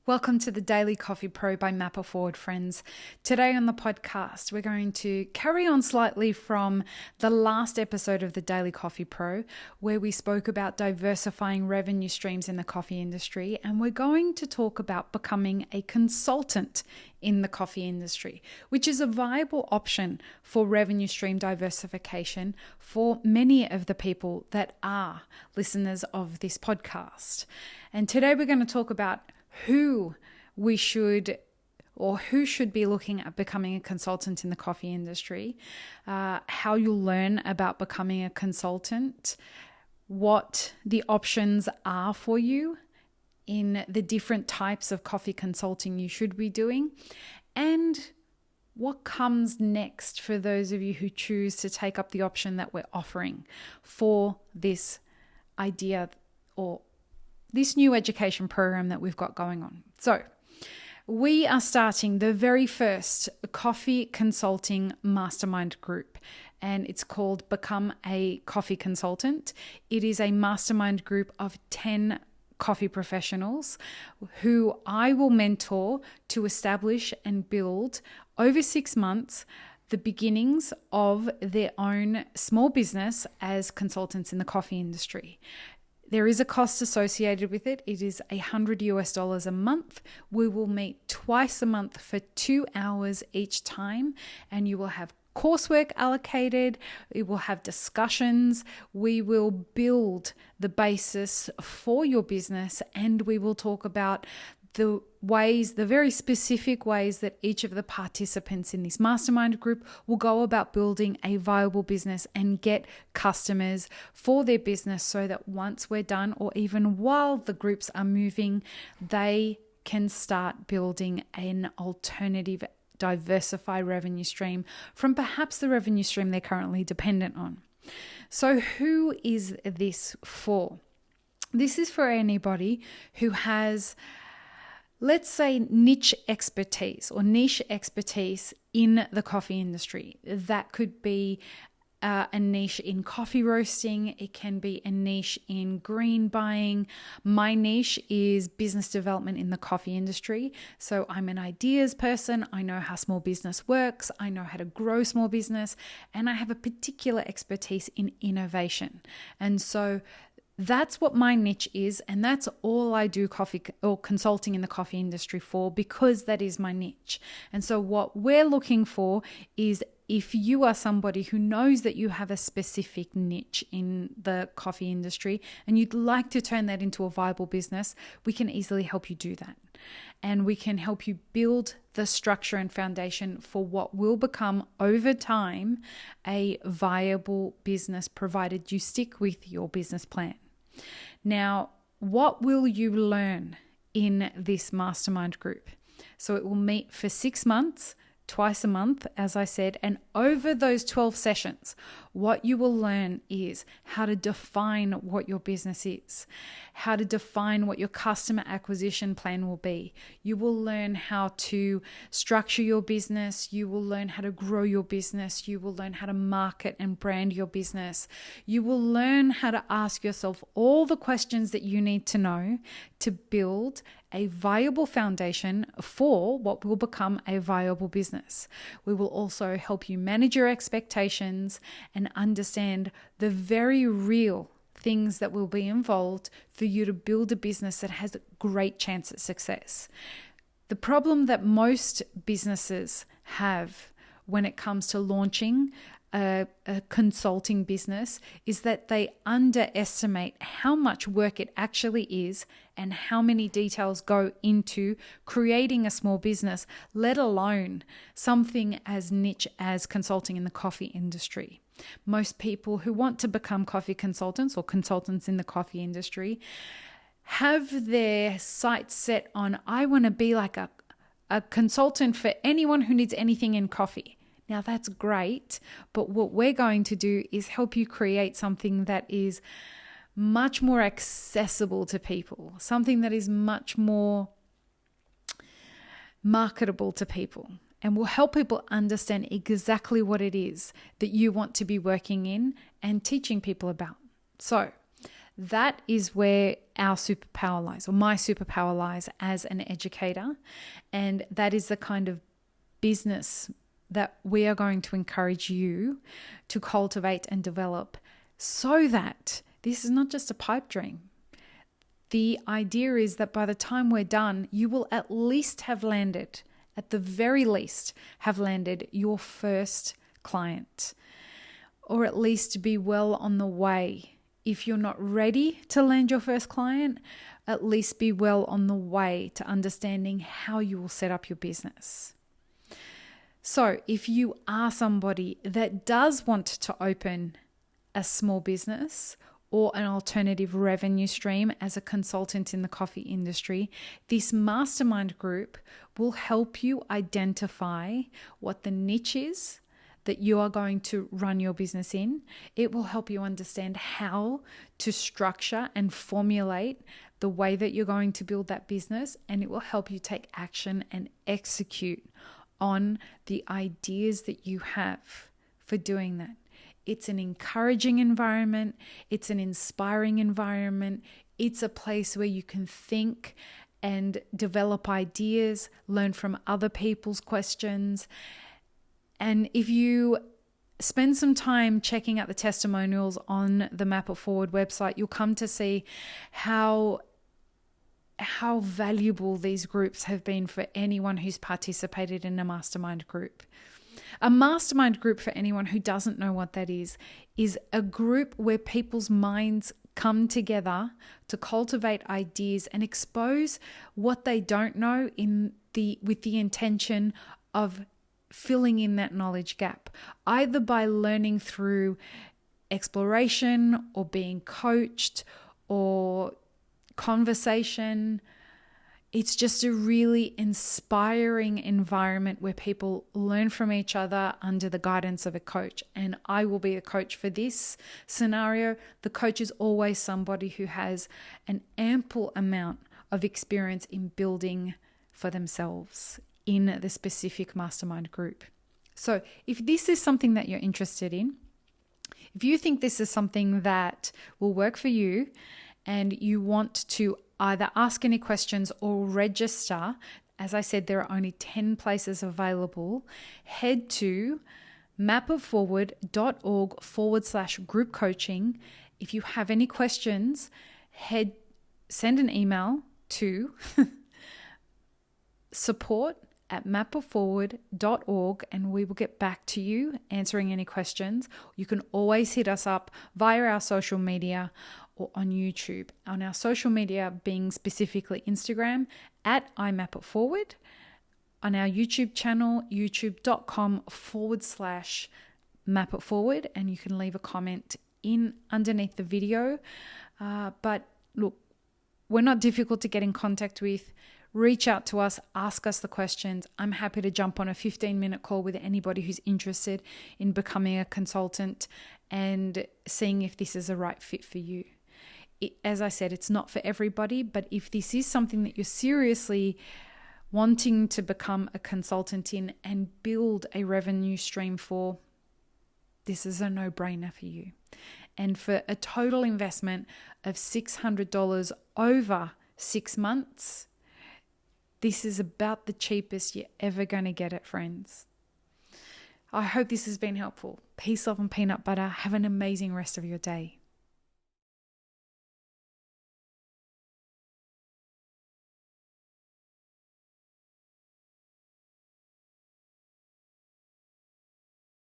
Welcome to the Daily Coffee Pro by Mapper Forward, friends. Today on the podcast, we're going to carry on slightly from the last episode of the Daily Coffee Pro, where we spoke about diversifying revenue streams in the coffee industry, and we're going to talk about becoming a consultant in the coffee industry, which is a viable option for revenue stream diversification for many of the people that are listeners of this podcast. And today we're going to talk about who should be looking at becoming a consultant in the coffee industry, how you'll learn about becoming a consultant, what the options are for you in the different types of coffee consulting you should be doing, and what comes next for those of you who choose to take up the option that we're offering for this idea or this new education program that we've got going on. So we are starting the very first coffee consulting mastermind group, and it's called Become a Coffee Consultant. It is a mastermind group of 10 coffee professionals who I will mentor to establish and build over 6 months the beginnings of their own small business as consultants in the coffee industry. There is a cost associated with it. It is $100 a month. We will meet twice a month for 2 hours each time, and you will have coursework allocated. It will have discussions. We will build the basis for your business, and we will talk about the very specific ways that each of the participants in this mastermind group will go about building a viable business and get customers for their business, so that once we're done, or even while the groups are moving, they can start building an alternative diversified revenue stream from perhaps the revenue stream they're currently dependent on. So who is this for? This is for anybody who has, let's say, niche expertise in the coffee industry. That could be a niche in coffee roasting. It can be a niche in green buying. My niche is business development in the coffee industry. So I'm an ideas person. I know how small business works. I know how to grow small business. And I have a particular expertise in innovation. And so that's what my niche is, and that's all I do coffee or consulting in the coffee industry for, because that is my niche. And so what we're looking for is, if you are somebody who knows that you have a specific niche in the coffee industry and you'd like to turn that into a viable business, we can easily help you do that. And we can help you build the structure and foundation for what will become over time a viable business, provided you stick with your business plan. Now, what will you learn in this mastermind group? So it will meet for 6 months, twice a month, as I said, and over those 12 sessions, what you will learn is how to define what your business is, how to define what your customer acquisition plan will be. You will learn how to structure your business. You will learn how to grow your business. You will learn how to market and brand your business. You will learn how to ask yourself all the questions that you need to know to build a viable foundation for what will become a viable business. We will also help you manage your expectations and understand the very real things that will be involved for you to build a business that has a great chance at success. The problem that most businesses have when it comes to launching a consulting business is that they underestimate how much work it actually is and how many details go into creating a small business, let alone something as niche as consulting in the coffee industry. Most people who want to become coffee consultants or consultants in the coffee industry have their sights set on, I want to be like a consultant for anyone who needs anything in coffee. Now that's great, but what we're going to do is help you create something that is much more accessible to people, something that is much more marketable to people, and will help people understand exactly what it is that you want to be working in and teaching people about. So That is where our superpower lies, or my superpower lies as an educator. And that is the kind of business that we are going to encourage you to cultivate and develop, so that this is not just a pipe dream. The idea is that by the time we're done, you will at least have landed, at the very least, have landed your first client, or at least be well on the way. If you're not ready to land your first client, at least be well on the way to understanding how you will set up your business. So if you are somebody that does want to open a small business or an alternative revenue stream as a consultant in the coffee industry, this mastermind group will help you identify what the niche is that you are going to run your business in. It will help you understand how to structure and formulate the way that you're going to build that business, and it will help you take action and execute on the ideas that you have for doing that. It's an encouraging environment. It's an inspiring environment. It's a place where you can think and develop ideas, learn from other people's questions. And if you spend some time checking out the testimonials on the Map It Forward website, you'll come to see how valuable these groups have been for anyone who's participated in a mastermind group. A mastermind group, for anyone who doesn't know what that is a group where people's minds come together to cultivate ideas and expose what they don't know with the intention of filling in that knowledge gap, either by learning through exploration or being coached or conversation. It's just a really inspiring environment where people learn from each other under the guidance of a coach. And I will be a coach for this scenario. The coach is always somebody who has an ample amount of experience in building for themselves in the specific mastermind group. So if this is something that you're interested in, if you think this is something that will work for you and you want to either ask any questions or register, as I said, there are only 10 places available, head to mapitforward.org/group coaching. If you have any questions, send an email to support@mapitforward.org and we will get back to you answering any questions. You can always hit us up via our social media or on YouTube. On our social media being specifically Instagram @imapitforward. On our YouTube channel, youtube.com/mapitforward, and you can leave a comment underneath the video. But look, we're not difficult to get in contact with. Reach out to us, ask us the questions. I'm happy to jump on a 15-minute call with anybody who's interested in becoming a consultant and seeing if this is a right fit for you. As I said, it's not for everybody, but if this is something that you're seriously wanting to become a consultant in and build a revenue stream for, this is a no-brainer for you. And for a total investment of $600 over 6 months, this is about the cheapest you're ever going to get it, friends. I hope this has been helpful. Peace, love, and peanut butter. Have an amazing rest of your day.